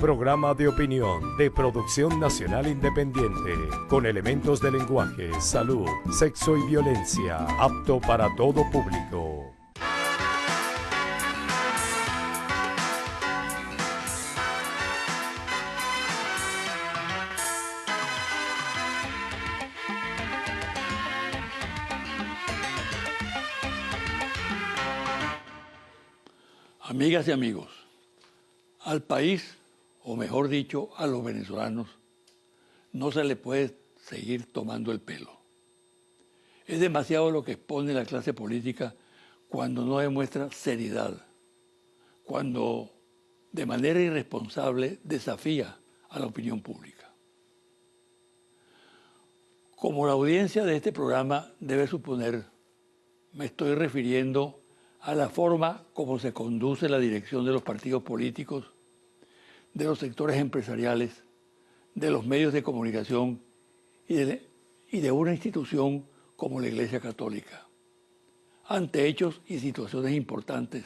Programa de opinión de producción nacional independiente, con elementos de lenguaje, salud, sexo y violencia, apto para todo público. Amigas y amigos, al país, o mejor dicho, a los venezolanos, no se le puede seguir tomando el pelo. Es demasiado lo que expone la clase política cuando no demuestra seriedad, cuando de manera irresponsable desafía a la opinión pública. Como la audiencia de este programa debe suponer, me estoy refiriendo a la forma como se conduce la dirección de los partidos políticos, de los sectores empresariales, de los medios de comunicación y de una institución como la Iglesia Católica. Ante hechos y situaciones importantes,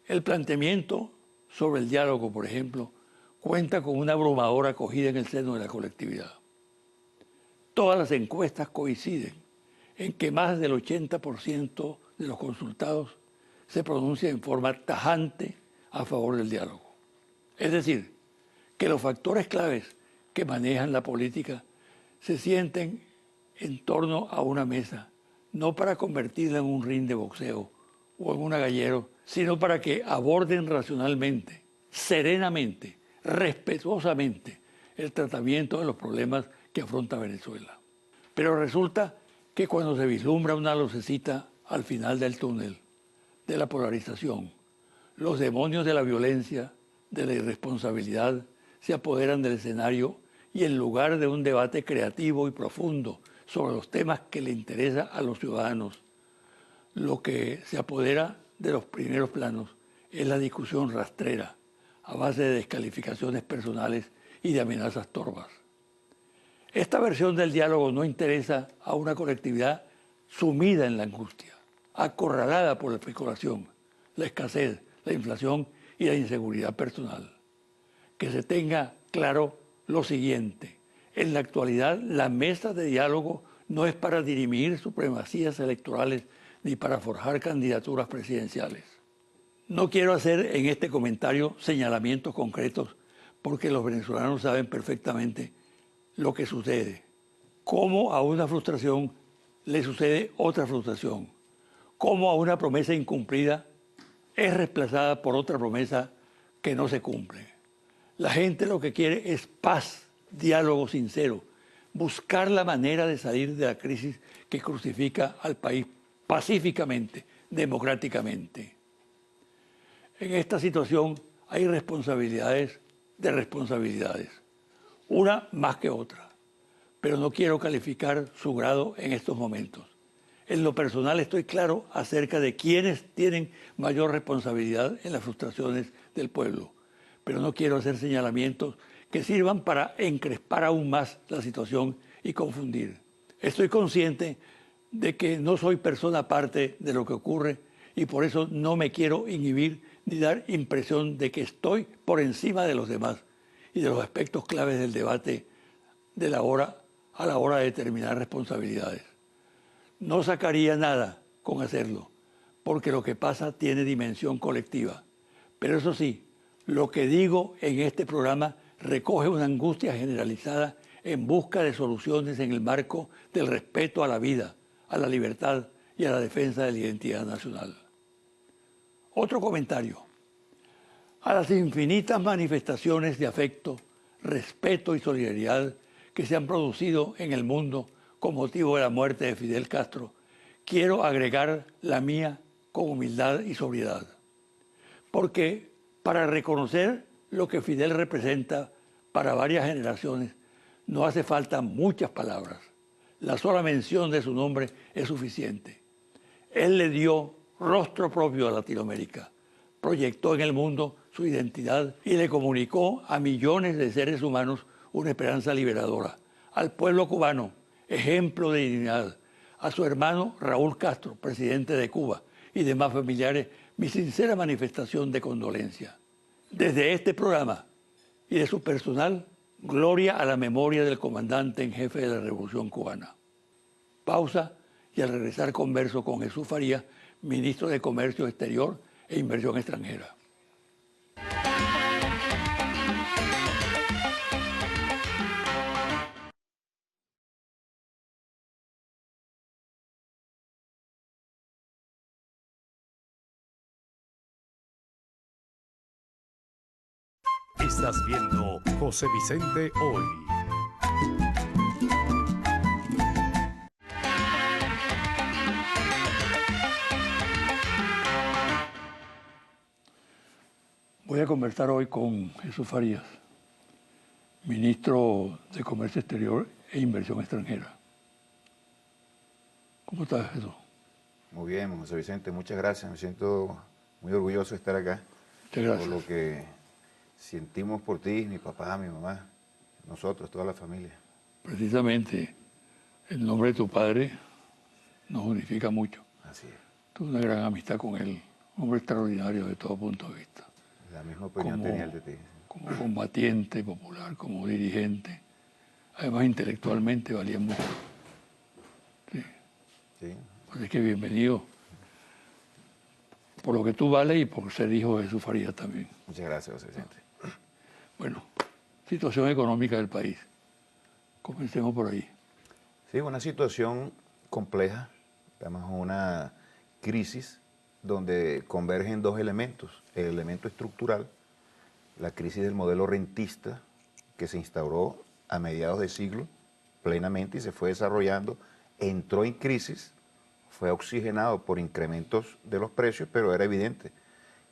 el planteamiento sobre el diálogo, por ejemplo, cuenta con una abrumadora acogida en el seno de la colectividad. Todas las encuestas coinciden en que más del 80% de los consultados se pronuncia en forma tajante a favor del diálogo. Es decir, que los factores claves que manejan la política se sienten en torno a una mesa, no para convertirla en un ring de boxeo o en un agallero, sino para que aborden racionalmente, serenamente, respetuosamente el tratamiento de los problemas que afronta Venezuela. Pero resulta que cuando se vislumbra una lucecita al final del túnel de la polarización, los demonios de la violencia, de la irresponsabilidad, se apoderan del escenario y en lugar de un debate creativo y profundo sobre los temas que le interesan a los ciudadanos, lo que se apodera de los primeros planos es la discusión rastrera, a base de descalificaciones personales y de amenazas torvas. Esta versión del diálogo no interesa a una colectividad sumida en la angustia, acorralada por la especulación, la escasez, la inflación y la inseguridad personal. Que se tenga claro lo siguiente: en la actualidad la mesa de diálogo no es para dirimir supremacías electorales ni para forjar candidaturas presidenciales. No quiero hacer en este comentario señalamientos concretos porque los venezolanos saben perfectamente lo que sucede, cómo a una frustración le sucede otra frustración, cómo a una promesa incumplida es reemplazada por otra promesa que no se cumple. La gente lo que quiere es paz, diálogo sincero, buscar la manera de salir de la crisis que crucifica al país pacíficamente, democráticamente. En esta situación hay responsabilidades de responsabilidades, una más que otra, pero no quiero calificar su grado en estos momentos. En lo personal estoy claro acerca de quiénes tienen mayor responsabilidad en las frustraciones del pueblo, pero no quiero hacer señalamientos que sirvan para encrespar aún más la situación y confundir. Estoy consciente de que no soy persona aparte de lo que ocurre y por eso no me quiero inhibir ni dar impresión de que estoy por encima de los demás y de los aspectos claves del debate a la hora de determinar responsabilidades. No sacaría nada con hacerlo, porque lo que pasa tiene dimensión colectiva. Pero eso sí, lo que digo en este programa recoge una angustia generalizada en busca de soluciones en el marco del respeto a la vida, a la libertad y a la defensa de la identidad nacional. Otro comentario. A las infinitas manifestaciones de afecto, respeto y solidaridad que se han producido en el mundo con motivo de la muerte de Fidel Castro, quiero agregar la mía con humildad y sobriedad. Porque para reconocer lo que Fidel representa para varias generaciones, no hace falta muchas palabras. La sola mención de su nombre es suficiente. Él le dio rostro propio a Latinoamérica, proyectó en el mundo su identidad y le comunicó a millones de seres humanos una esperanza liberadora. Al pueblo cubano, ejemplo de dignidad, a su hermano Raúl Castro, presidente de Cuba, y demás familiares, mi sincera manifestación de condolencia. Desde este programa y de su personal, gloria a la memoria del comandante en jefe de la Revolución Cubana. Pausa y al regresar converso con Jesús Farías, ministro de Comercio Exterior e Inversión Extranjera. Estás viendo José Vicente Hoy. Voy a conversar hoy con Jesús Farías, ministro de Comercio Exterior e Inversión Extranjera. ¿Cómo estás, Jesús? Muy bien, José Vicente, muchas gracias. Me siento muy orgulloso de estar acá. Muchas gracias. Por lo que sentimos por ti, mi papá, mi mamá, nosotros, toda la familia. Precisamente el nombre de tu padre nos unifica mucho. Así es. Tuve una gran amistad con él, un hombre extraordinario de todo punto de vista. La misma opinión tenía el de ti. Como combatiente popular, como dirigente. Además, intelectualmente valía mucho. Sí. Sí. Así que bienvenido por lo que tú vales y por ser hijo de Jesús Farías también. Muchas gracias, José Vicente. Bueno, situación económica del país. Comencemos por ahí. Sí, una situación compleja. Estamos en una crisis donde convergen dos elementos. El elemento estructural, la crisis del modelo rentista que se instauró a mediados de siglo plenamente y se fue desarrollando, entró en crisis, fue oxigenado por incrementos de los precios, pero era evidente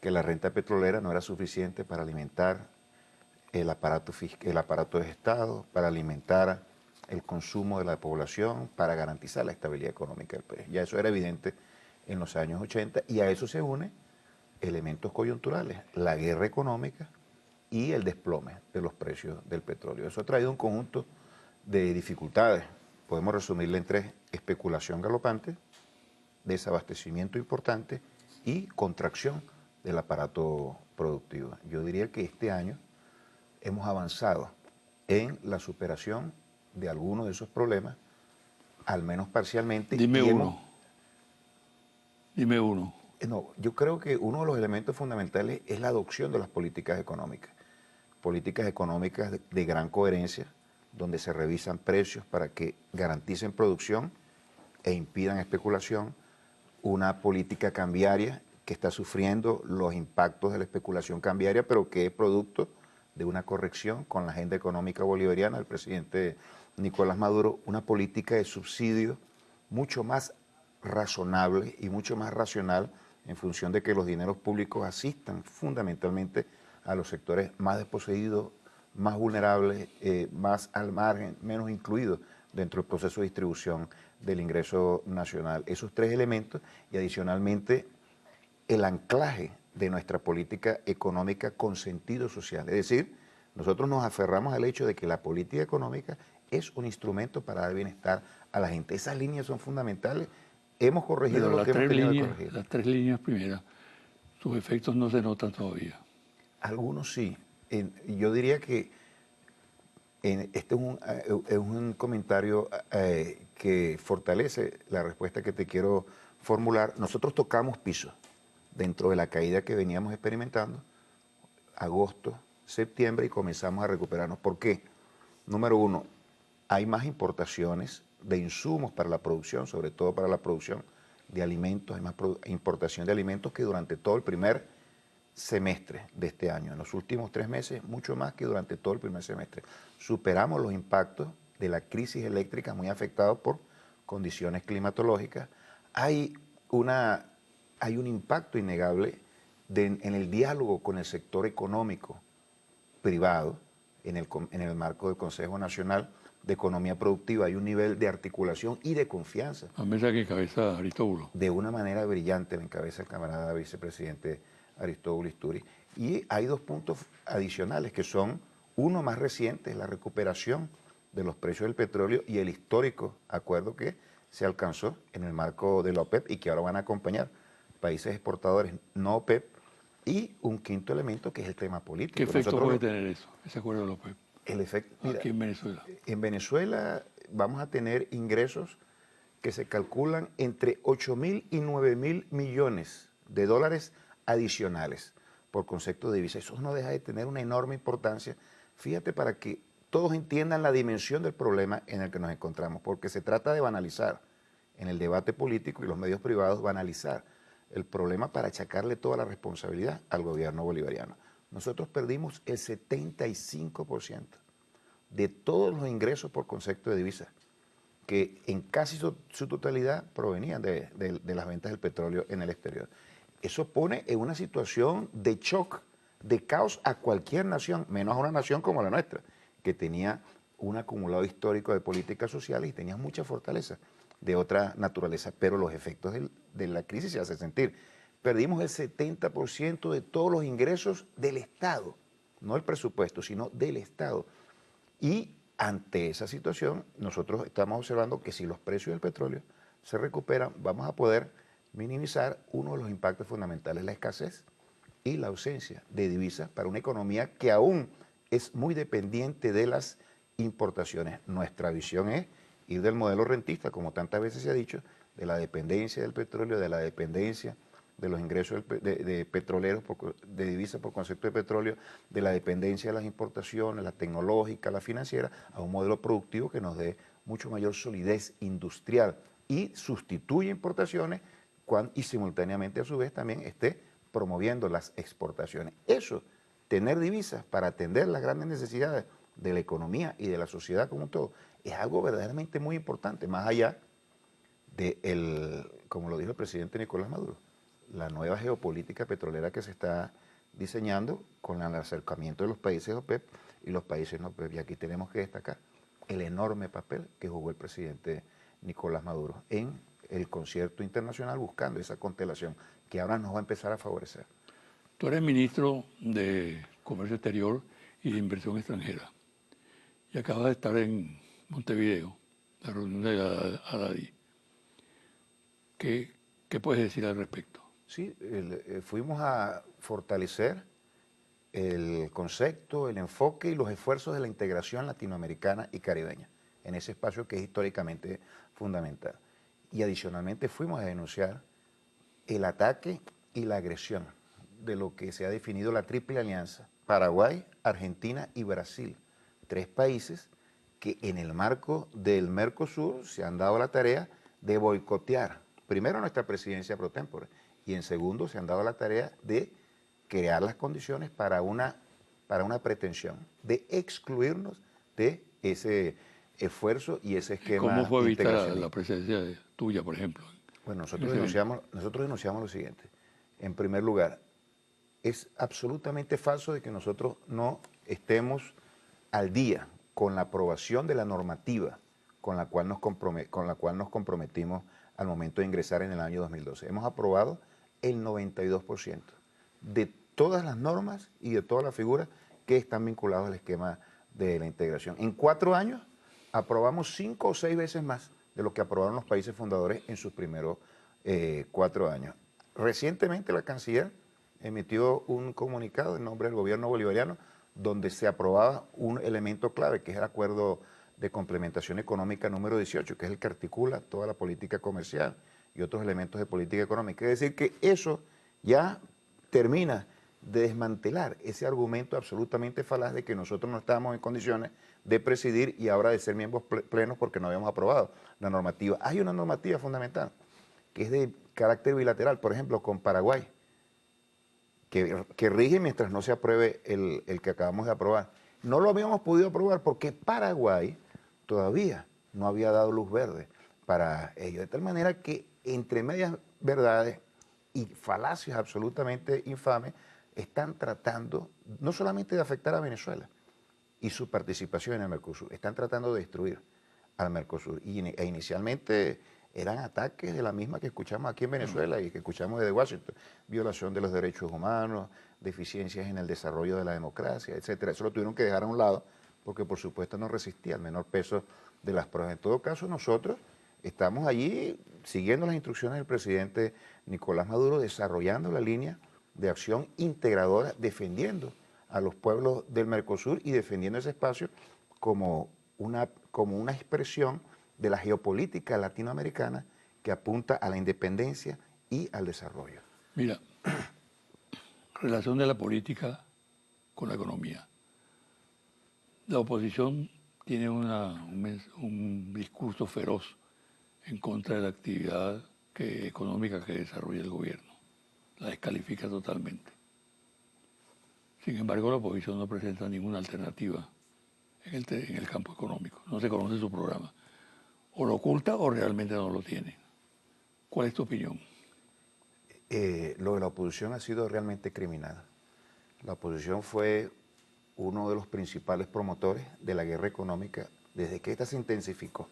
que la renta petrolera no era suficiente para alimentar el aparato de Estado, para alimentar el consumo de la población, para garantizar la estabilidad económica del país. Ya eso era evidente en los años 80 y a eso se unen elementos coyunturales, la guerra económica y el desplome de los precios del petróleo. Eso ha traído un conjunto de dificultades. Podemos resumirle en tres: especulación galopante, desabastecimiento importante y contracción del aparato productivo. Yo diría que este año hemos avanzado en la superación de algunos de esos problemas, al menos parcialmente. Dime uno. Dime uno. No, yo creo que uno de los elementos fundamentales es la adopción de las políticas económicas de gran coherencia, donde se revisan precios para que garanticen producción e impidan especulación, una política cambiaria que está sufriendo los impactos de la especulación cambiaria, pero que es producto de una corrección con la agenda económica bolivariana del presidente Nicolás Maduro, una política de subsidio mucho más razonable y mucho más racional en función de que los dineros públicos asistan fundamentalmente a los sectores más desposeídos, más vulnerables, más al margen, menos incluidos dentro del proceso de distribución del ingreso nacional. Esos tres elementos y adicionalmente el anclaje de nuestra política económica con sentido social. Es decir, nosotros nos aferramos al hecho de que la política económica es un instrumento para dar bienestar a la gente. Esas líneas son fundamentales. Hemos corregido Pero lo que hemos tenido que corregir. las tres líneas primeras, sus efectos no se notan todavía. Algunos sí. Yo diría que este es un comentario que fortalece la respuesta que te quiero formular. Nosotros tocamos piso dentro de la caída que veníamos experimentando, agosto, septiembre, y comenzamos a recuperarnos. ¿Por qué? Número uno, hay más importaciones de insumos para la producción, sobre todo para la producción de alimentos, hay más importación de alimentos que durante todo el primer semestre de este año. En los últimos 3 meses, mucho más que durante todo el primer semestre. Superamos los impactos de la crisis eléctrica muy afectados por condiciones climatológicas. Hay un impacto innegable en el diálogo con el sector económico privado, en el marco del Consejo Nacional de Economía Productiva. Hay un nivel de articulación y de confianza. La mesa que encabeza Aristóbulo. De una manera brillante la encabeza el camarada vicepresidente Aristóbulo Isturi. Y hay 2 puntos adicionales que son, uno más reciente, es la recuperación de los precios del petróleo y el histórico acuerdo que se alcanzó en el marco de la OPEP y que ahora van a acompañar países exportadores no OPEP Y un quinto elemento que es el tema político. ¿Qué efecto puede tener eso, ese acuerdo de la OPEP? El efecto, mira, aquí en Venezuela. En Venezuela vamos a tener ingresos que se calculan entre 8.000 y 9.000 millones de dólares adicionales por concepto de divisa. Eso no deja de tener una enorme importancia. Fíjate, para que todos entiendan la dimensión del problema en el que nos encontramos, porque se trata de banalizar en el debate político y los medios privados, banalizar el problema para achacarle toda la responsabilidad al gobierno bolivariano. Nosotros perdimos el 75% de todos los ingresos por concepto de divisa, que en casi su totalidad provenían de las ventas del petróleo en el exterior. Eso pone en una situación de shock, de caos a cualquier nación, menos a una nación como la nuestra, que tenía un acumulado histórico de políticas sociales y tenía mucha fortaleza de otra naturaleza, pero los efectos de la crisis se hacen sentir. Perdimos el 70% de todos los ingresos del Estado, no el presupuesto, sino del Estado. Y ante esa situación, nosotros estamos observando que si los precios del petróleo se recuperan, vamos a poder minimizar uno de los impactos fundamentales, la escasez y la ausencia de divisas para una economía que aún es muy dependiente de las importaciones. Nuestra visión es ir del modelo rentista, como tantas veces se ha dicho, de la dependencia del petróleo, de la dependencia de los ingresos de petroleros, de divisas por concepto de petróleo, de la dependencia de las importaciones, la tecnológica, la financiera, a un modelo productivo que nos dé mucho mayor solidez industrial y sustituya importaciones y simultáneamente a su vez también esté promoviendo las exportaciones. Eso, tener divisas para atender las grandes necesidades de la economía y de la sociedad como un todo, es algo verdaderamente muy importante, más allá de, como lo dijo el presidente Nicolás Maduro, la nueva geopolítica petrolera que se está diseñando con el acercamiento de los países OPEP y los países no OPEP. Y aquí tenemos que destacar el enorme papel que jugó el presidente Nicolás Maduro en el concierto internacional buscando esa constelación que ahora nos va a empezar a favorecer. Tú eres ministro de Comercio Exterior y de Inversión Extranjera y acabas de estar en Montevideo, la reunión de la ADADI. ¿Qué puedes decir al respecto? Sí, fuimos a fortalecer el concepto, el enfoque y los esfuerzos de la integración latinoamericana y caribeña en ese espacio que es históricamente fundamental. Y adicionalmente fuimos a denunciar el ataque y la agresión de lo que se ha definido la Triple Alianza, Paraguay, Argentina y Brasil, 3 países que en el marco del Mercosur se han dado la tarea de boicotear, primero nuestra presidencia pro tempore, y en segundo se han dado la tarea de crear las condiciones para una pretensión de excluirnos de ese esfuerzo y ese esquema. ¿Cómo fue vista la presencia tuya, por ejemplo? Bueno, nosotros denunciamos lo siguiente. En primer lugar, es absolutamente falso de que nosotros no estemos al día con la aprobación de la normativa con la cual nos comprometimos al momento de ingresar en el año 2012. Hemos aprobado el 92% de todas las normas y de todas las figuras que están vinculadas al esquema de la integración. En 4 años aprobamos 5 o 6 veces más de lo que aprobaron los países fundadores en sus primeros 4 años. Recientemente la canciller emitió un comunicado en nombre del gobierno bolivariano donde se aprobaba un elemento clave, que es el Acuerdo de Complementación Económica número 18, que es el que articula toda la política comercial y otros elementos de política económica. Es decir, que eso ya termina de desmantelar ese argumento absolutamente falaz de que nosotros no estábamos en condiciones de presidir y ahora de ser miembros plenos porque no habíamos aprobado la normativa. Hay una normativa fundamental que es de carácter bilateral, por ejemplo, con Paraguay, que rige mientras no se apruebe el que acabamos de aprobar. No lo habíamos podido aprobar porque Paraguay todavía no había dado luz verde para ello. De tal manera que entre medias verdades y falacias absolutamente infames están tratando no solamente de afectar a Venezuela y su participación en el Mercosur, están tratando de destruir al Mercosur. E inicialmente eran ataques de la misma que escuchamos aquí en Venezuela y que escuchamos desde Washington. Violación de los derechos humanos, deficiencias en el desarrollo de la democracia, etcétera. Eso lo tuvieron que dejar a un lado porque por supuesto no resistía al menor peso de las pruebas. En todo caso, nosotros estamos allí siguiendo las instrucciones del presidente Nicolás Maduro, desarrollando la línea de acción integradora defendiendo a los pueblos del Mercosur y defendiendo ese espacio como una expresión de la geopolítica latinoamericana que apunta a la independencia y al desarrollo. Mira, relación de la política con la economía. La oposición tiene un discurso feroz en contra de la actividad económica que desarrolla el gobierno. La descalifica totalmente. Sin embargo, la oposición no presenta ninguna alternativa en el campo económico. No se conoce su programa. O lo oculta o realmente no lo tiene. ¿Cuál es tu opinión? Lo de la oposición ha sido realmente criminal. La oposición fue uno de los principales promotores de la guerra económica desde que esta se intensificó.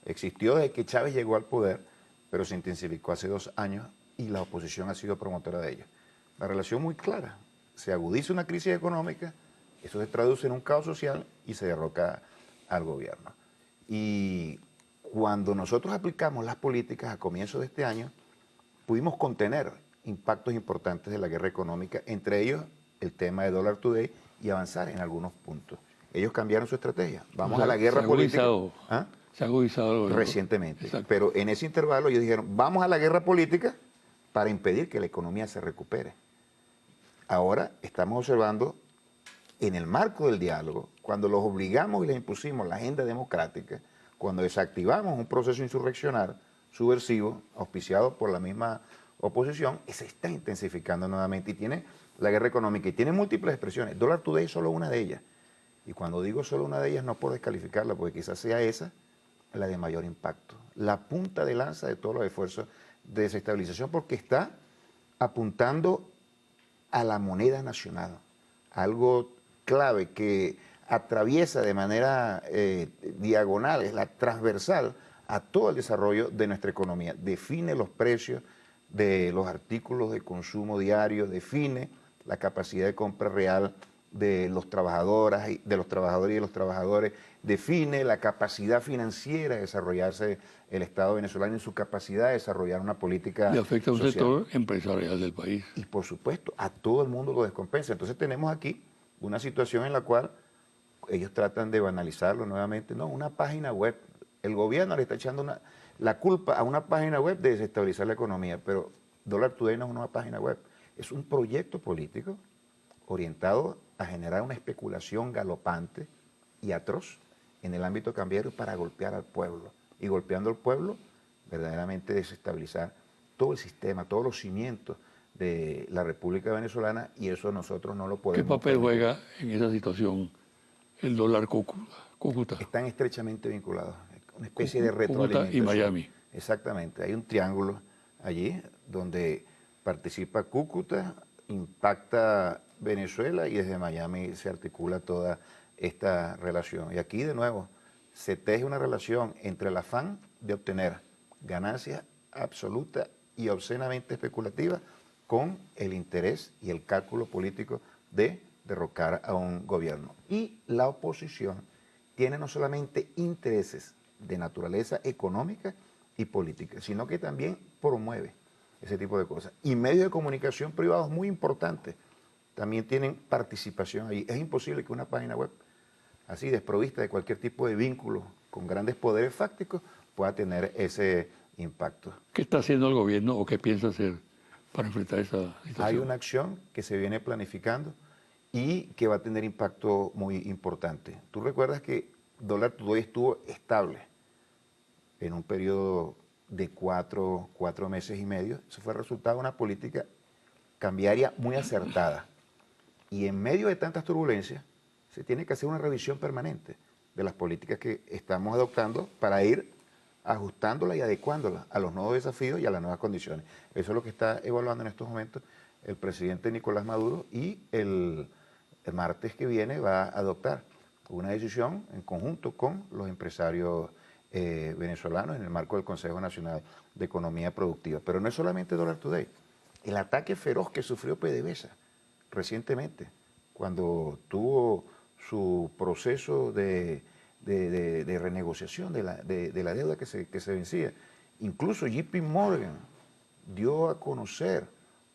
Existió desde que Chávez llegó al poder, pero se intensificó hace 2 años y la oposición ha sido promotora de ella. La relación muy clara. Se agudiza una crisis económica, eso se traduce en un caos social y se derroca al gobierno. Y cuando nosotros aplicamos las políticas a comienzos de este año, pudimos contener impactos importantes de la guerra económica, entre ellos el tema de Dollar Today, y avanzar en algunos puntos. Ellos cambiaron su estrategia. Vamos a la guerra política. ¿Ah? Se ha agudizado recientemente. Exacto. Pero en ese intervalo ellos dijeron, vamos a la guerra política para impedir que la economía se recupere. Ahora estamos observando, en el marco del diálogo, cuando los obligamos y les impusimos la agenda democrática, cuando desactivamos un proceso insurreccional subversivo, auspiciado por la misma oposición, se está intensificando nuevamente y tiene la guerra económica y tiene múltiples expresiones. Dollar Today es solo una de ellas. Y cuando digo solo una de ellas no por descalificarla, porque quizás sea esa la de mayor impacto. La punta de lanza de todos los esfuerzos de desestabilización, porque está apuntando a la moneda nacional, algo clave que atraviesa de manera diagonal, es la transversal a todo el desarrollo de nuestra economía. Define los precios de los artículos de consumo diario, define la capacidad de compra real de los trabajadores y de los trabajadores, define la capacidad financiera de desarrollarse el Estado venezolano y su capacidad de desarrollar una política y afecta a un social. sector empresarial del país. Y por supuesto, a todo el mundo lo descompensa. Entonces tenemos aquí una situación en la cual ellos tratan de banalizarlo nuevamente. No, una página web. El gobierno le está echando la culpa a una página web de desestabilizar la economía, pero Dollar Today no es una página web. Es un proyecto político orientado a generar una especulación galopante y atroz en el ámbito cambiario para golpear al pueblo. Y golpeando al pueblo, verdaderamente desestabilizar todo el sistema, todos los cimientos de la República Venezolana, y eso nosotros no lo podemos ¿Qué papel permitir. juega en esa situación el dólar Cúcuta? Están estrechamente vinculados, una especie de Cúcuta retroalimentación. y Miami. Exactamente, hay un triángulo allí donde participa Cúcuta, impacta Venezuela y desde Miami se articula toda esta relación. Y aquí de nuevo se teje una relación entre el afán de obtener ganancias absolutas y obscenamente especulativas con el interés y el cálculo político de derrocar a un gobierno. Y la oposición tiene no solamente intereses de naturaleza económica y política, sino que también promueve ese tipo de cosas. Y medios de comunicación privados muy importantes también tienen participación ahí. Es imposible que una página web así desprovista de cualquier tipo de vínculo con grandes poderes fácticos pueda tener ese impacto. ¿Qué está haciendo el gobierno o qué piensa hacer para enfrentar esa situación? Hay una acción que se viene planificando y que va a tener impacto muy importante. Tú recuerdas que Dollar Today estuvo estable en un periodo de 4 meses y medio. Eso fue el resultado de una política cambiaria muy acertada. Y en medio de tantas turbulencias, se tiene que hacer una revisión permanente de las políticas que estamos adoptando para ir ajustándolas y adecuándolas a los nuevos desafíos y a las nuevas condiciones. Eso es lo que está evaluando en estos momentos el presidente Nicolás Maduro, y el martes que viene va a adoptar una decisión en conjunto con los empresarios venezolanos en el marco del Consejo Nacional de Economía Productiva. Pero no es solamente Dollar Today. El ataque feroz que sufrió PDVSA recientemente, cuando tuvo su proceso de renegociación de la deuda que se vencía. Incluso JP Morgan dio a conocer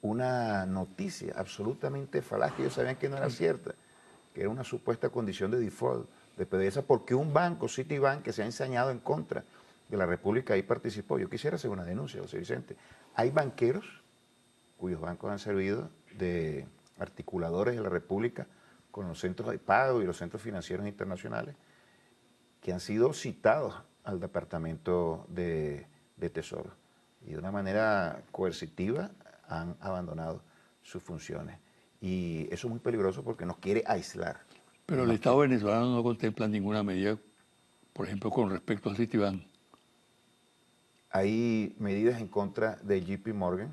una noticia absolutamente falaz que ellos sabían que no era cierta, que era una supuesta condición de default de PDVSA, porque un banco, Citibank, que se ha ensañado en contra de la República, ahí participó. Yo quisiera hacer una denuncia, José Vicente. Hay banqueros cuyos bancos han servido de articuladores de la República con los centros de pago y los centros financieros internacionales, que han sido citados al Departamento de Tesoro y de una manera coercitiva han abandonado sus funciones. Y eso es muy peligroso porque nos quiere aislar. Pero el Estado venezolano no contempla ninguna medida, por ejemplo, con respecto a Citibank. Hay medidas en contra de JP Morgan,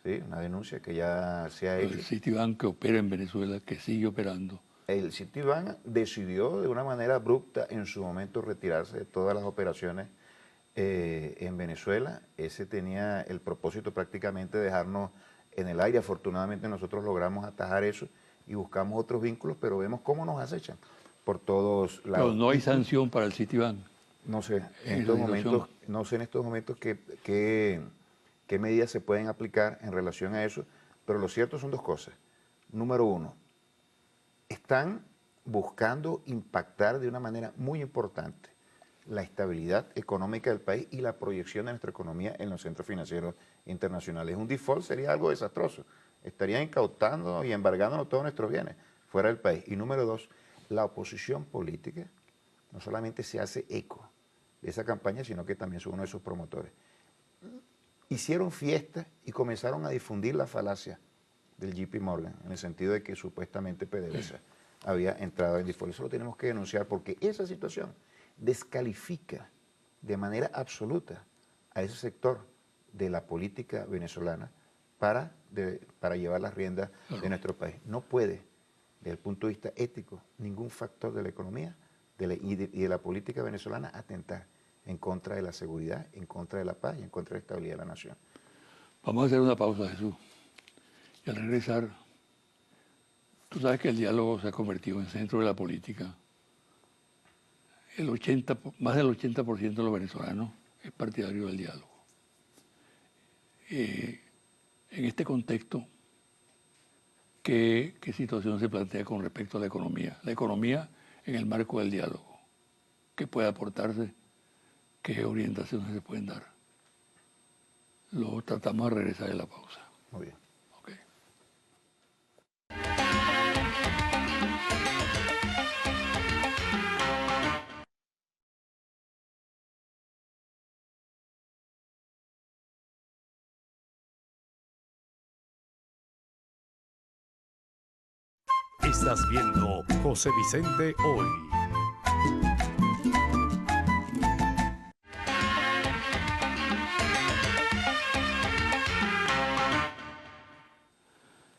¿sí? Una denuncia que ya se ha hecho. El Citibank que opera en Venezuela, que sigue operando. El Citibank decidió de una manera abrupta en su momento retirarse de todas las operaciones en Venezuela. Ese tenía el propósito prácticamente de dejarnos en el aire. Afortunadamente nosotros logramos atajar eso y buscamos otros vínculos, pero vemos cómo nos acechan por todos lados. Pero no hay sanción para el Citibank. No sé, en estos momentos, no sé en estos momentos qué medidas se pueden aplicar en relación a eso, pero lo cierto son dos cosas. Número uno, están buscando impactar de una manera muy importante la estabilidad económica del país y la proyección de nuestra economía en los centros financieros internacionales. Un default sería algo desastroso. Estarían incautando y embargándonos todos nuestros bienes fuera del país. Y número dos, la oposición política no solamente se hace eco de esa campaña, sino que también son uno de sus promotores. Hicieron fiesta y comenzaron a difundir la falacia del JP Morgan, en el sentido de que supuestamente PDVSA había entrado en default. Eso lo tenemos que denunciar porque esa situación descalifica de manera absoluta a ese sector de la política venezolana para llevar las riendas de nuestro país. No puede, desde el punto de vista ético, ningún factor de la economía y de la política venezolana atentar en contra de la seguridad, en contra de la paz y en contra de la estabilidad de la nación. Vamos a hacer una pausa, Jesús. Y al regresar, tú sabes que el diálogo se ha convertido en centro de la política. Más del 80% de los venezolanos es partidario del diálogo. En este contexto, ¿qué situación se plantea con respecto a la economía? La economía en el marco del diálogo. ¿Qué puede aportarse? ¿Qué orientaciones se pueden dar? Lo tratamos de regresar de la pausa. Muy bien. Okay. Estás viendo José Vicente Hoy.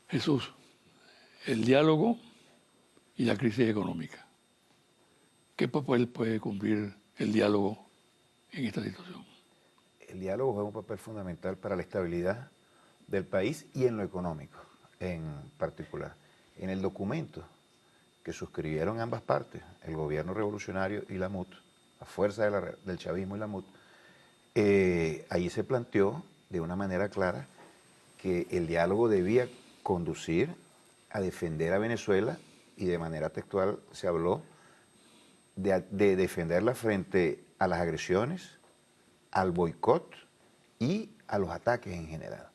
Jesús, el diálogo y la crisis económica. ¿Qué papel puede cumplir el diálogo en esta situación? El diálogo juega un papel fundamental para la estabilidad del país y en lo económico en particular. En el documento que suscribieron ambas partes, el gobierno revolucionario y la MUT, a fuerza del chavismo y la MUT, ahí se planteó de una manera clara que el diálogo debía conducir a defender a Venezuela y de manera textual se habló de defenderla frente a las agresiones, al boicot y a los ataques en general.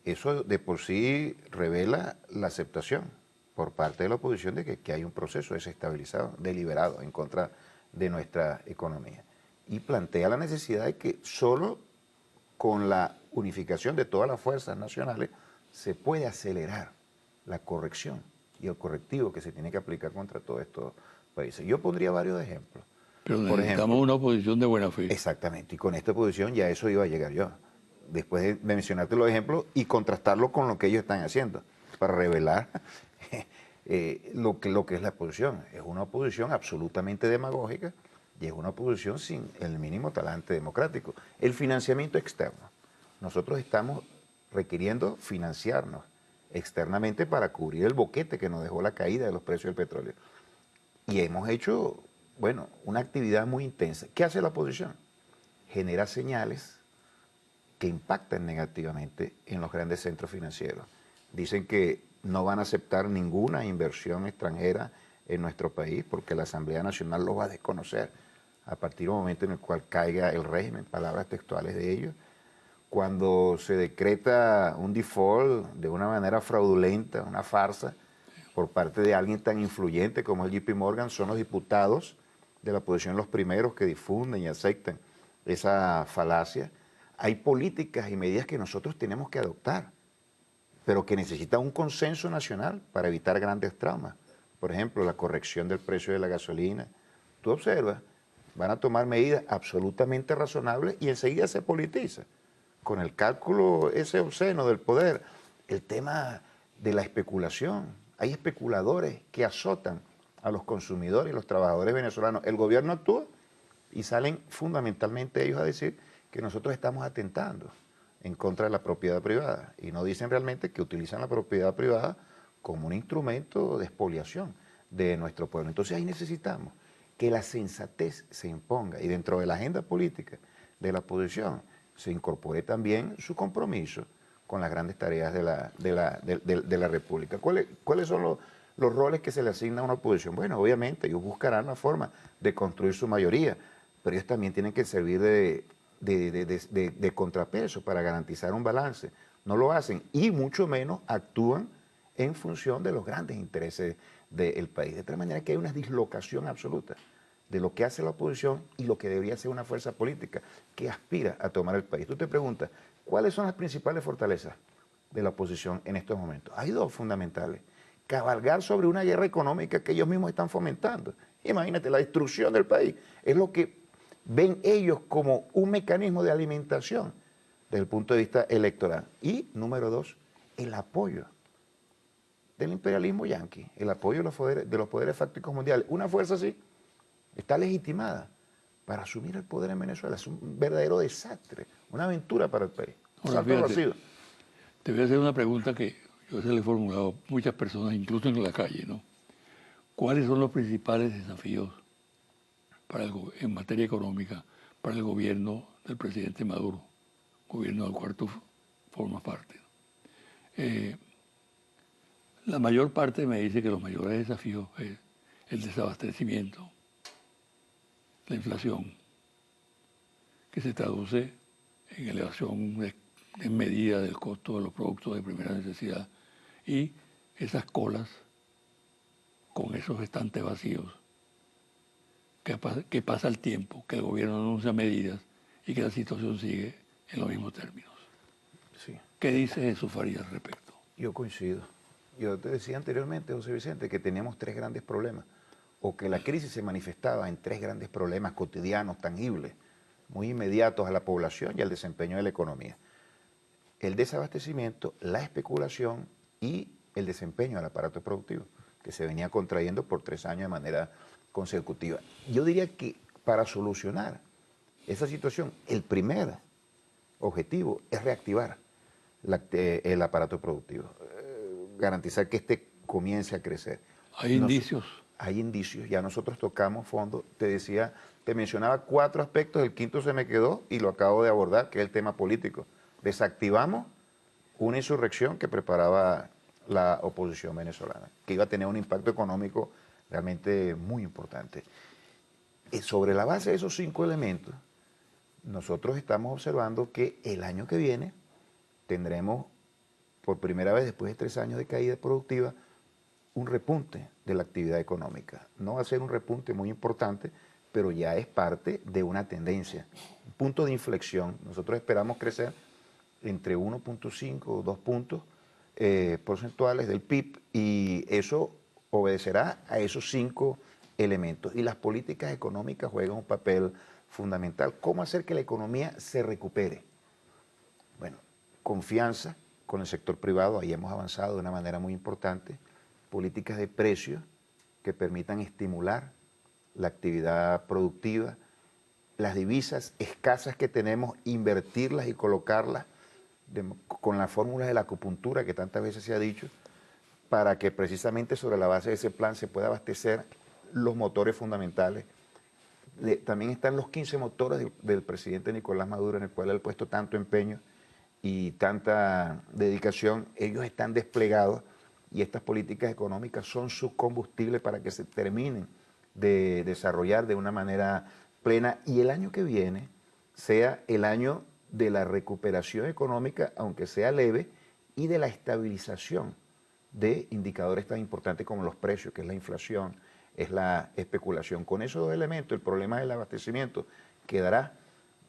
Eso de por sí revela la aceptación por parte de la oposición de que hay un proceso desestabilizado, deliberado en contra de nuestra economía. Y plantea la necesidad de que solo con la unificación de todas las fuerzas nacionales se puede acelerar la corrección y el correctivo que se tiene que aplicar contra todos estos países. Yo pondría varios ejemplos. Pero necesitamos una oposición de buena fe. Exactamente, y con esta oposición ya eso iba a llegar yo. Después de mencionarte los ejemplos y contrastarlo con lo que ellos están haciendo, para revelar lo que es la oposición. Es una oposición absolutamente demagógica y es una oposición sin el mínimo talante democrático. El financiamiento externo. Nosotros estamos requiriendo financiarnos externamente para cubrir el boquete que nos dejó la caída de los precios del petróleo. Y hemos hecho, bueno, una actividad muy intensa. ¿Qué hace la oposición? Genera señales que impactan negativamente en los grandes centros financieros. Dicen que no van a aceptar ninguna inversión extranjera en nuestro país porque la Asamblea Nacional lo va a desconocer a partir del momento en el cual caiga el régimen, palabras textuales de ellos. Cuando se decreta un default de una manera fraudulenta, una farsa, por parte de alguien tan influyente como el JP Morgan, son los diputados de la oposición los primeros que difunden y aceptan esa falacia. Hay políticas y medidas que nosotros tenemos que adoptar, pero que necesitan un consenso nacional para evitar grandes traumas. Por ejemplo, la corrección del precio de la gasolina. Tú observas, van a tomar medidas absolutamente razonables y enseguida se politiza. Con el cálculo ese obsceno del poder, el tema de la especulación. Hay especuladores que azotan a los consumidores y los trabajadores venezolanos. El gobierno actúa y salen fundamentalmente ellos a decir que nosotros estamos atentando en contra de la propiedad privada y no dicen realmente que utilizan la propiedad privada como un instrumento de expoliación de nuestro pueblo. Entonces ahí necesitamos que la sensatez se imponga y dentro de la agenda política de la oposición se incorpore también su compromiso con las grandes tareas de la República. ¿Cuáles son los roles que se le asignan a una oposición? Bueno, obviamente ellos buscarán la forma de construir su mayoría, pero ellos también tienen que servir de contrapeso para garantizar un balance. No lo hacen y mucho menos actúan en función de los grandes intereses del país. De tal manera que hay una dislocación absoluta de lo que hace la oposición y lo que debería ser una fuerza política que aspira a tomar el país. Tú te preguntas, ¿cuáles son las principales fortalezas de la oposición en estos momentos? Hay dos fundamentales. Cabalgar sobre una guerra económica que ellos mismos están fomentando. Imagínate, la destrucción del país es lo que ven ellos como un mecanismo de alimentación desde el punto de vista electoral. Y, número dos, el apoyo del imperialismo yanqui, el apoyo de los poderes fácticos mundiales. Una fuerza así está legitimada para asumir el poder en Venezuela. Es un verdadero desastre, una aventura para el país. Ahora, fíjate, te voy a hacer una pregunta que yo se le he formulado a muchas personas, incluso en la calle, ¿no? ¿Cuáles son los principales desafíos en materia económica para el gobierno del presidente Maduro, gobierno del cual tú formas parte? La mayor parte me dice que los mayores desafíos es el desabastecimiento, la inflación, que se traduce en elevación en medida del costo de los productos de primera necesidad y esas colas con esos estantes vacíos, que pasa el tiempo, que el gobierno no anuncia medidas y que la situación sigue en los mismos términos. Sí. ¿Qué dice Jesús Farías al respecto? Yo coincido. Yo te decía anteriormente, José Vicente, que teníamos tres grandes problemas, o que la crisis se manifestaba en tres grandes problemas cotidianos, tangibles, muy inmediatos a la población y al desempeño de la economía. El desabastecimiento, la especulación y el desempeño del aparato productivo, que se venía contrayendo por 3 años de manera consecutiva. Yo diría que para solucionar esa situación, el primer objetivo es reactivar el aparato productivo, garantizar que este comience a crecer. ¿Hay indicios? Hay indicios, ya nosotros tocamos fondo, te mencionaba 4 aspectos, el quinto se me quedó y lo acabo de abordar, que es el tema político. Desactivamos una insurrección que preparaba la oposición venezolana, que iba a tener un impacto económico realmente muy importante. Sobre la base de esos 5 elementos, nosotros estamos observando que el año que viene tendremos, por primera vez después de 3 años de caída productiva, un repunte de la actividad económica. No va a ser un repunte muy importante, pero ya es parte de una tendencia, un punto de inflexión. Nosotros esperamos crecer entre 1.5 o 2 puntos porcentuales del PIB y eso obedecerá a esos 5 elementos. Y las políticas económicas juegan un papel fundamental. ¿Cómo hacer que la economía se recupere? Bueno, confianza con el sector privado, ahí hemos avanzado de una manera muy importante. Políticas de precios que permitan estimular la actividad productiva, las divisas escasas que tenemos, invertirlas y colocarlas con las fórmulas de la acupuntura que tantas veces se ha dicho, para que precisamente sobre la base de ese plan se pueda abastecer los motores fundamentales. También están los 15 motores del presidente Nicolás Maduro, en el cual él ha puesto tanto empeño y tanta dedicación, ellos están desplegados y estas políticas económicas son su combustible para que se terminen de desarrollar de una manera plena y el año que viene sea el año de la recuperación económica, aunque sea leve, y de la estabilización de indicadores tan importantes como los precios, que es la inflación, es la especulación. Con esos dos elementos, el problema del abastecimiento quedará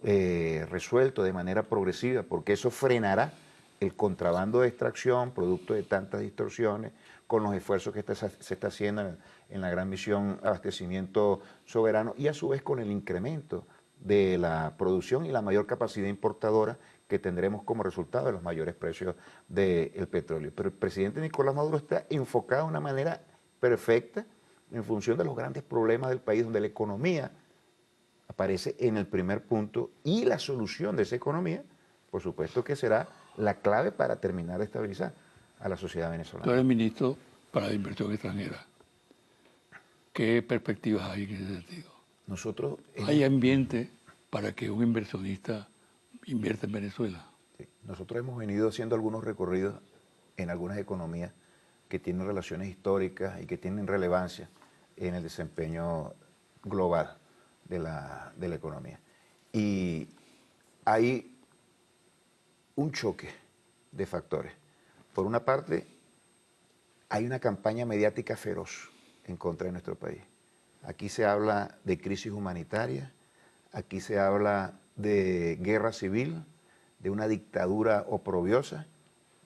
resuelto de manera progresiva, porque eso frenará el contrabando de extracción, producto de tantas distorsiones, con los esfuerzos que se está haciendo en la gran misión abastecimiento soberano y a su vez con el incremento de la producción y la mayor capacidad importadora que tendremos como resultado de los mayores precios del petróleo. Pero el presidente Nicolás Maduro está enfocado de una manera perfecta en función de los grandes problemas del país, donde la economía aparece en el primer punto y la solución de esa economía, por supuesto que será la clave para terminar de estabilizar a la sociedad venezolana. Tú eres ministro para la inversión extranjera. ¿Qué perspectivas hay en ese sentido? Nosotros ¿Hay ambiente para que un inversionista invierta en Venezuela? sí, nosotros hemos venido haciendo algunos recorridos en algunas economías que tienen relaciones históricas y que tienen relevancia en el desempeño global de la economía. Y hay un choque de factores. Por una parte, hay una campaña mediática feroz en contra de nuestro país. Aquí se habla de crisis humanitaria, aquí se habla de guerra civil, de una dictadura oprobiosa,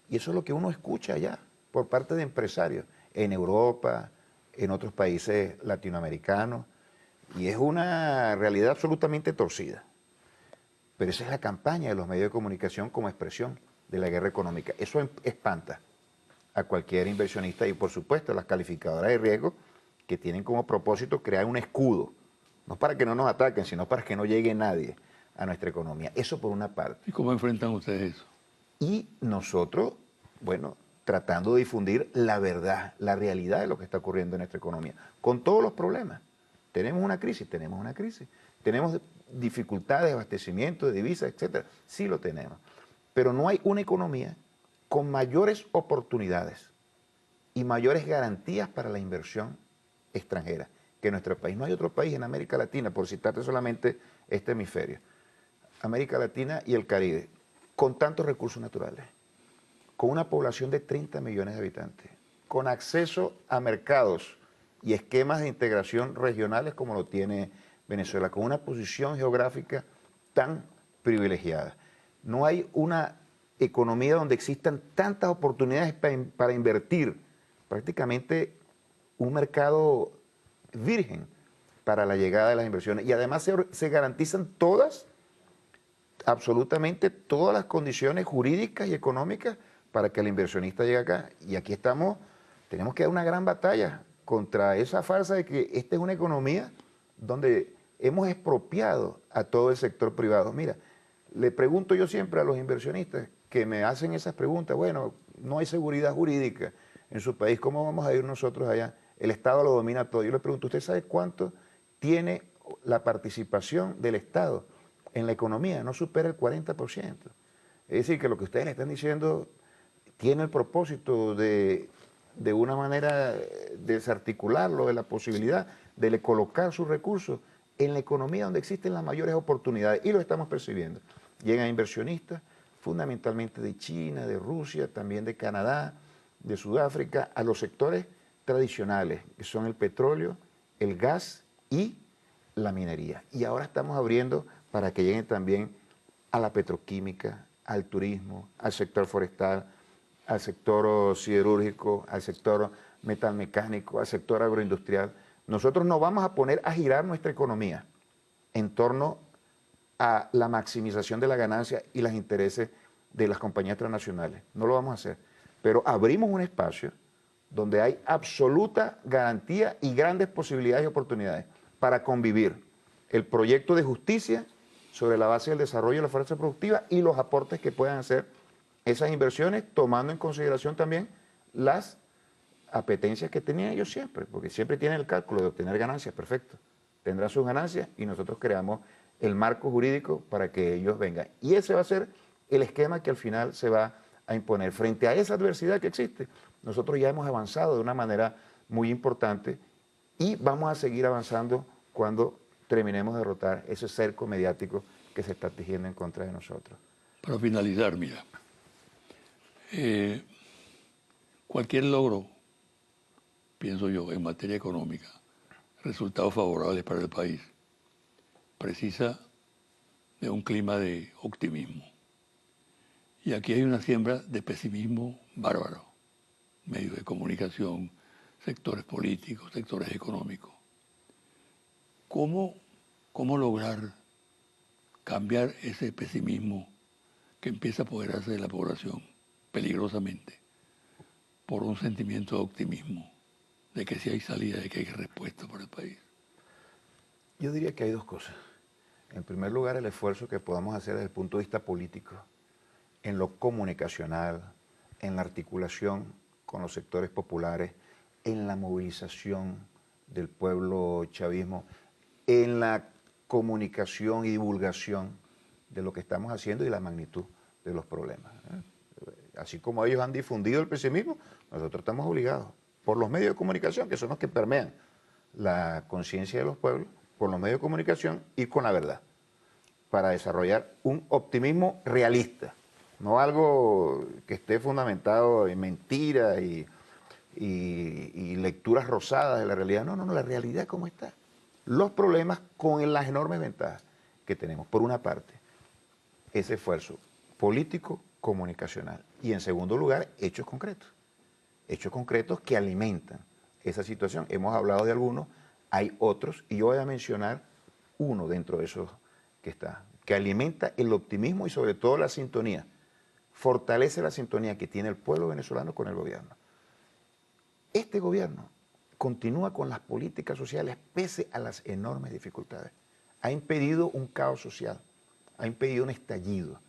y eso es lo que uno escucha allá por parte de empresarios en Europa, en otros países latinoamericanos, y es una realidad absolutamente torcida. Pero esa es la campaña de los medios de comunicación como expresión de la guerra económica. Eso espanta a cualquier inversionista y, por supuesto, las calificadoras de riesgo que tienen como propósito crear un escudo, no para que no nos ataquen, sino para que no llegue nadie a nuestra economía. Eso por una parte. ¿Y cómo enfrentan ustedes eso? Y nosotros, bueno, tratando de difundir la verdad, la realidad de lo que está ocurriendo en nuestra economía, con todos los problemas. Tenemos una crisis, tenemos dificultades de abastecimiento, de divisas, etcétera. Sí lo tenemos. Pero no hay una economía con mayores oportunidades y mayores garantías para la inversión extranjera que nuestro país. No hay otro país en América Latina, por citarte solamente este hemisferio, América Latina y el Caribe, con tantos recursos naturales, con una población de 30 millones de habitantes, con acceso a mercados y esquemas de integración regionales como lo tiene Venezuela, con una posición geográfica tan privilegiada. No hay una economía donde existan tantas oportunidades para invertir, prácticamente un mercado virgen para la llegada de las inversiones. Y además se garantizan todas, absolutamente todas las condiciones jurídicas y económicas para que el inversionista llegue acá. Y aquí estamos, tenemos que dar una gran batalla contra esa farsa de que esta es una economía donde hemos expropiado a todo el sector privado. Mira, le pregunto yo siempre a los inversionistas que me hacen esas preguntas, bueno, no hay seguridad jurídica en su país, ¿cómo vamos a ir nosotros allá? El Estado lo domina todo. Yo le pregunto, ¿usted sabe cuánto tiene la participación del Estado en la economía? No supera el 40%. Es decir, que lo que ustedes le están diciendo tiene el propósito de una manera desarticularlo, de la posibilidad de colocar sus recursos en la economía donde existen las mayores oportunidades, y lo estamos percibiendo. Llegan inversionistas, fundamentalmente de China, de Rusia, también de Canadá, de Sudáfrica, a los sectores tradicionales, que son el petróleo, el gas y la minería. Y ahora estamos abriendo para que lleguen también a la petroquímica, al turismo, al sector forestal, al sector siderúrgico, al sector metalmecánico, al sector agroindustrial. Nosotros no vamos a poner a girar nuestra economía en torno a la maximización de la ganancia y los intereses de las compañías transnacionales. No lo vamos a hacer. Pero abrimos un espacio donde hay absoluta garantía y grandes posibilidades y oportunidades para convivir el proyecto de justicia sobre la base del desarrollo de la fuerza productiva y los aportes que puedan hacer esas inversiones, tomando en consideración también las apetencias que tenían ellos siempre, porque siempre tienen el cálculo de obtener ganancias, perfecto. Tendrán sus ganancias y nosotros creamos el marco jurídico para que ellos vengan. Y ese va a ser el esquema que al final se va a imponer. Frente a esa adversidad que existe, nosotros ya hemos avanzado de una manera muy importante y vamos a seguir avanzando cuando terminemos de derrotar ese cerco mediático que se está tejiendo en contra de nosotros. Para finalizar, mira, cualquier logro, pienso yo, en materia económica, resultados favorables para el país, precisa de un clima de optimismo. Y aquí hay una siembra de pesimismo bárbaro. Medios de comunicación, sectores políticos, sectores económicos. ¿Cómo lograr cambiar ese pesimismo que empieza a apoderarse de la población peligrosamente por un sentimiento de optimismo, de que sí hay salida, de que hay respuesta para el país? Yo diría que hay dos cosas. En primer lugar, el esfuerzo que podamos hacer desde el punto de vista político, en lo comunicacional, en la articulación con los sectores populares, en la movilización del pueblo chavismo, en la comunicación y divulgación de lo que estamos haciendo y la magnitud de los problemas. Así como ellos han difundido el pesimismo, nosotros estamos obligados, por los medios de comunicación, que son los que permean la conciencia de los pueblos, por los medios de comunicación y con la verdad, para desarrollar un optimismo realista, no algo que esté fundamentado en mentiras y lecturas rosadas de la realidad. No, la realidad como está. Los problemas con las enormes ventajas que tenemos. Por una parte, ese esfuerzo político, comunicacional. Y en segundo lugar, hechos concretos. Hechos concretos que alimentan esa situación. Hemos hablado de algunos, hay otros, y yo voy a mencionar uno dentro de esos que alimenta el optimismo y sobre todo la sintonía. Fortalece la sintonía que tiene el pueblo venezolano con el gobierno. Este gobierno continúa con las políticas sociales pese a las enormes dificultades. Ha impedido un caos social, ha impedido un estallido,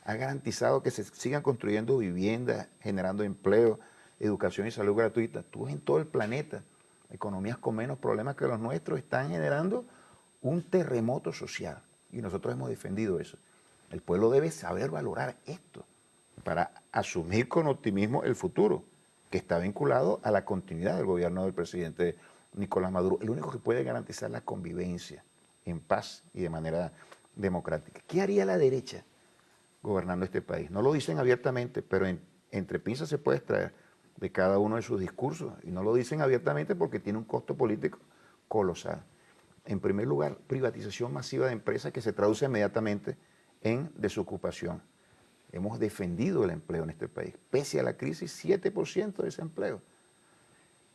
ha garantizado que se sigan construyendo viviendas, generando empleo, educación y salud gratuita. Tú ves en todo el planeta, economías con menos problemas que los nuestros están generando un terremoto social y nosotros hemos defendido eso. El pueblo debe saber valorar esto para asumir con optimismo el futuro, que está vinculado a la continuidad del gobierno del presidente Nicolás Maduro, el único que puede garantizar la convivencia en paz y de manera democrática. ¿Qué haría la derecha gobernando este país? No lo dicen abiertamente, pero entre pinzas se puede extraer de cada uno de sus discursos, y no lo dicen abiertamente porque tiene un costo político colosal. En primer lugar, privatización masiva de empresas que se traduce inmediatamente en desocupación. Hemos defendido el empleo en este país. Pese a la crisis, 7% de desempleo.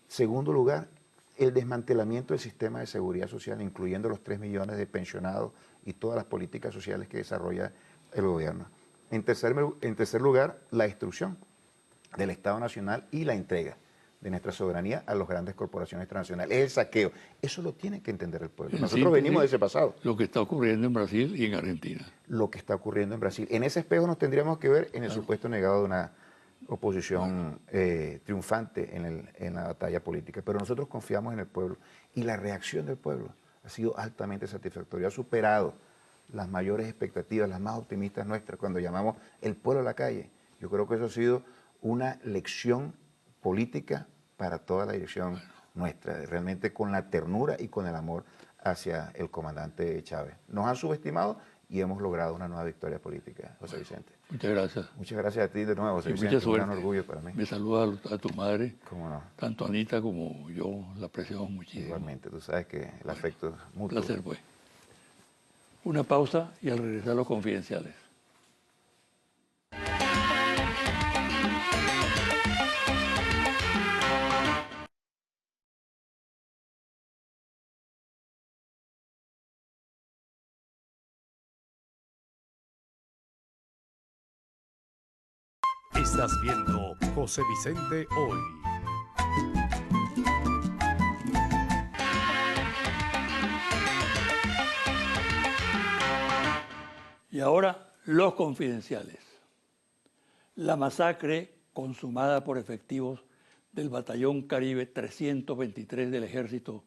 Segundo lugar, el desmantelamiento del sistema de seguridad social, incluyendo los 3 millones de pensionados y todas las políticas sociales que desarrolla el gobierno. En tercer lugar, la destrucción del Estado Nacional y la entrega de nuestra soberanía a las grandes corporaciones transnacionales. Es el saqueo. Eso lo tiene que entender el pueblo. Nosotros venimos de ese pasado. Lo que está ocurriendo en Brasil y en Argentina. Lo que está ocurriendo en Brasil. En ese espejo nos tendríamos que ver en el supuesto negado de una oposición triunfante en la batalla política. Pero nosotros confiamos en el pueblo y la reacción del pueblo ha sido altamente satisfactoria. Ha superado las mayores expectativas, las más optimistas nuestras, cuando llamamos el pueblo a la calle. Yo creo que eso ha sido una lección política para toda la dirección nuestra, realmente con la ternura y con el amor hacia el comandante Chávez. Nos han subestimado y hemos logrado una nueva victoria política, José Vicente. Muchas gracias. Muchas gracias a ti de nuevo, José Vicente. Mucha suerte. Un gran orgullo para mí. Me saluda a tu madre. ¿Cómo no? Tanto Anita como yo la apreciamos muchísimo. Igualmente, tú sabes que el afecto es mutuo. Un placer, pues. Una pausa y al regresar los confidenciales. Estás viendo José Vicente Hoy. Y ahora, los confidenciales. La masacre consumada por efectivos del Batallón Caribe 323 del Ejército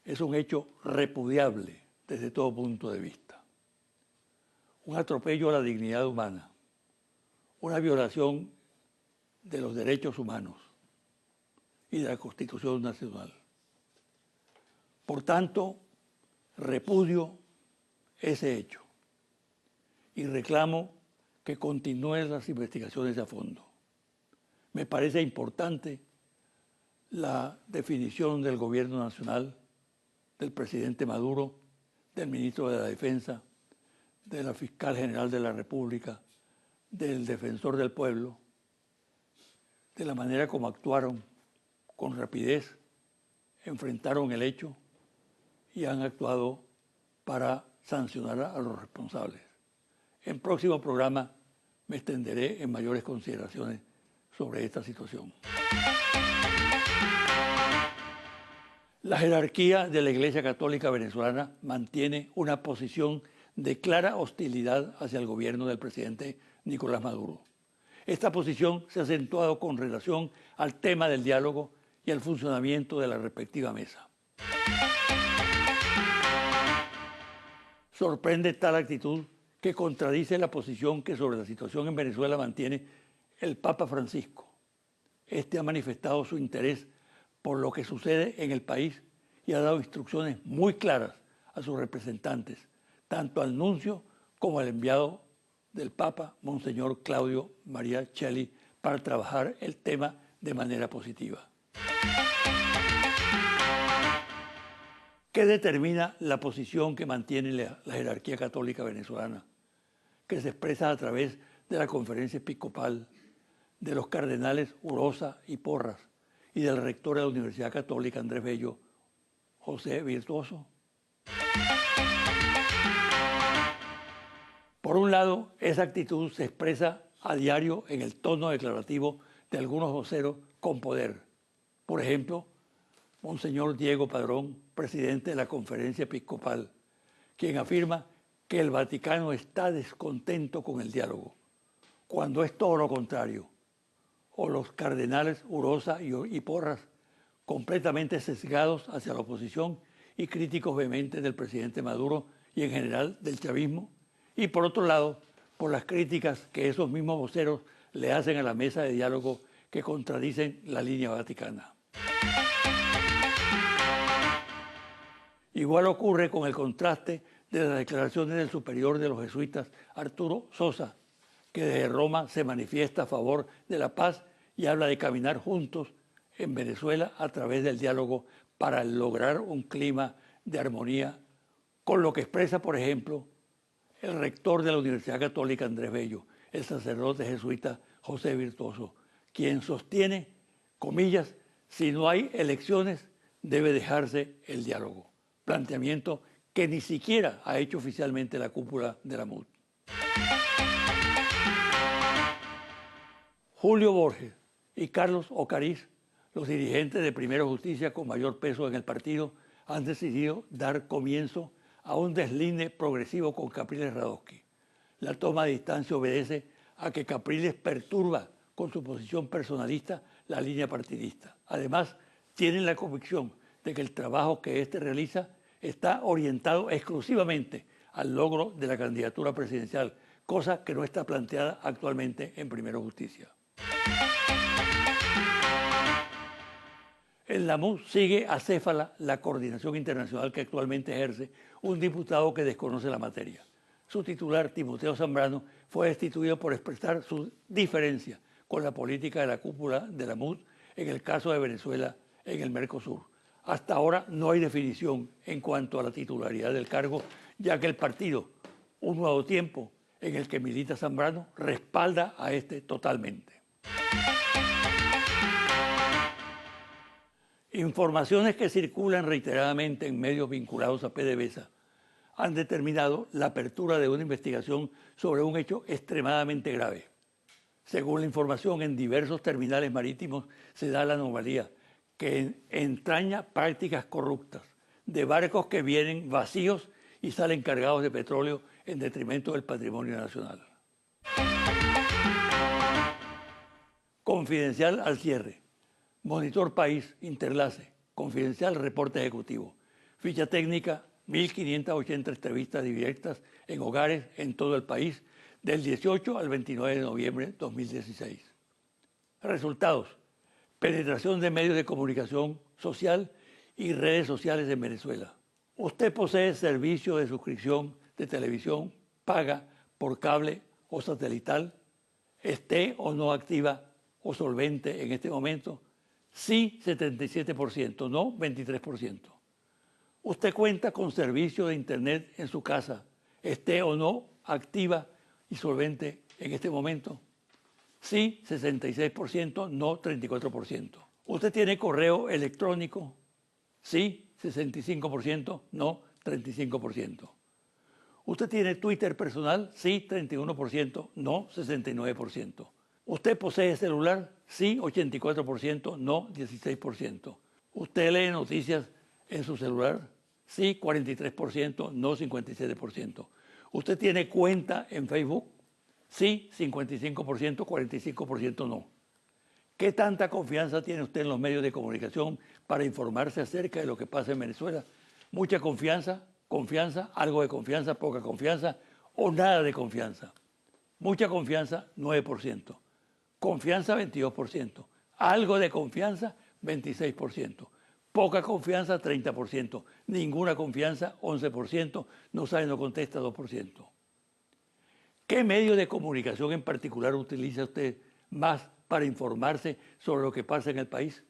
es un hecho repudiable desde todo punto de vista. un atropello a la dignidad humana, una violación de los derechos humanos y de la Constitución Nacional. Por tanto, repudio ese hecho y reclamo que continúen las investigaciones a fondo. Me parece importante la definición del Gobierno Nacional, del presidente Maduro, del ministro de la Defensa, de la Fiscal General de la República, del Defensor del Pueblo, de la manera como actuaron con rapidez, enfrentaron el hecho y han actuado para sancionar a los responsables. En próximo programa me extenderé en mayores consideraciones sobre esta situación. La jerarquía de la Iglesia Católica Venezolana mantiene una posición de clara hostilidad hacia el gobierno del presidente Nicolás Maduro. Esta posición se ha acentuado con relación al tema del diálogo y al funcionamiento de la respectiva mesa. Sorprende tal actitud que contradice la posición que sobre la situación en Venezuela mantiene el Papa Francisco. Este ha manifestado su interés por lo que sucede en el país y ha dado instrucciones muy claras a sus representantes, tanto al nuncio como al enviado del Papa, Monseñor Claudio María Celli, para trabajar el tema de manera positiva. ¿Qué determina la posición que mantiene la jerarquía católica venezolana, que se expresa a través de la conferencia episcopal, de los cardenales Urosa y Porras y del rector de la Universidad Católica Andrés Bello, José Virtuoso? Por un lado, esa actitud se expresa a diario en el tono declarativo de algunos voceros con poder. Por ejemplo, Monseñor Diego Padrón, presidente de la Conferencia Episcopal, quien afirma que el Vaticano está descontento con el diálogo, cuando es todo lo contrario. O los cardenales Urosa y Porras, completamente sesgados hacia la oposición y críticos vehementes del presidente Maduro y en general del chavismo. Y por otro lado, por las críticas que esos mismos voceros le hacen a la mesa de diálogo que contradicen la línea vaticana. Igual ocurre con el contraste de las declaraciones del superior de los jesuitas, Arturo Sosa, que desde Roma se manifiesta a favor de la paz y habla de caminar juntos en Venezuela a través del diálogo para lograr un clima de armonía, con lo que expresa, por ejemplo, el rector de la Universidad Católica Andrés Bello, el sacerdote jesuita José Virtuoso, quien sostiene, comillas, si no hay elecciones debe dejarse el diálogo, planteamiento que ni siquiera ha hecho oficialmente la cúpula de la MUD. Julio Borges y Carlos Ocariz, los dirigentes de Primero Justicia con mayor peso en el partido, han decidido dar comienzo a un deslinde progresivo con Capriles Radosky. La toma de distancia obedece a que Capriles perturba con su posición personalista la línea partidista. Además, tienen la convicción de que el trabajo que éste realiza está orientado exclusivamente al logro de la candidatura presidencial, cosa que no está planteada actualmente en Primero Justicia. En la MUD sigue acéfala la coordinación internacional que actualmente ejerce un diputado que desconoce la materia. Su titular, Timoteo Zambrano, fue destituido por expresar su diferencia con la política de la cúpula de la MUD en el caso de Venezuela en el Mercosur. Hasta ahora no hay definición en cuanto a la titularidad del cargo, ya que el partido, Un Nuevo Tiempo, en el que milita Zambrano, respalda a este totalmente. Informaciones que circulan reiteradamente en medios vinculados a PDVSA han determinado la apertura de una investigación sobre un hecho extremadamente grave. Según la información, en diversos terminales marítimos se da la anomalía que entraña prácticas corruptas de barcos que vienen vacíos y salen cargados de petróleo en detrimento del patrimonio nacional. Confidencial al cierre. Monitor País, Interlace, Confidencial, Reporte Ejecutivo. Ficha técnica, 1.580 entrevistas directas en hogares en todo el país del 18 al 29 de noviembre de 2016. Resultados: penetración de medios de comunicación social y redes sociales en Venezuela. Usted posee servicio de suscripción de televisión paga por cable o satelital, esté o no activa o solvente en este momento. Sí, 77%, no 23%. Usted cuenta con servicio de internet en su casa, esté o no activa y solvente en este momento. Sí, 66%, no 34%. Usted tiene correo electrónico. Sí, 65%, no 35%. ¿Usted tiene Twitter personal? Sí, 31%, no 69%. ¿Usted posee celular? Sí, 84%, no 16%. ¿Usted lee noticias en su celular? Sí, 43%, no 57%. ¿Usted tiene cuenta en Facebook? Sí, 55%, 45% no. ¿Qué tanta confianza tiene usted en los medios de comunicación para informarse acerca de lo que pasa en Venezuela? ¿Mucha confianza? ¿Confianza? ¿Algo de confianza? ¿Poca confianza? ¿O nada de confianza? Mucha confianza, 9%. Confianza, 22%. Algo de confianza, 26%. Poca confianza, 30%. Ninguna confianza, 11%. No sabe, no contesta, 2%. ¿Qué medio de comunicación en particular utiliza usted más para informarse sobre lo que pasa en el país?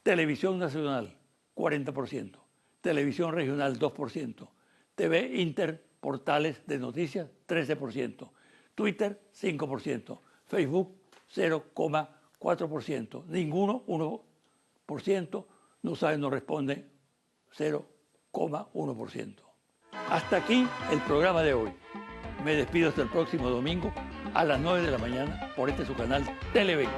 Televisión nacional, 40%. Televisión regional, 2%. TV Inter, portales de noticias, 13%. Twitter, 5%. Facebook, 0,4%. Ninguno, 1%. No sabe, no responde, 0,1%. Hasta aquí el programa de hoy. Me despido hasta el próximo domingo a las 9 de la mañana por este su canal Televen.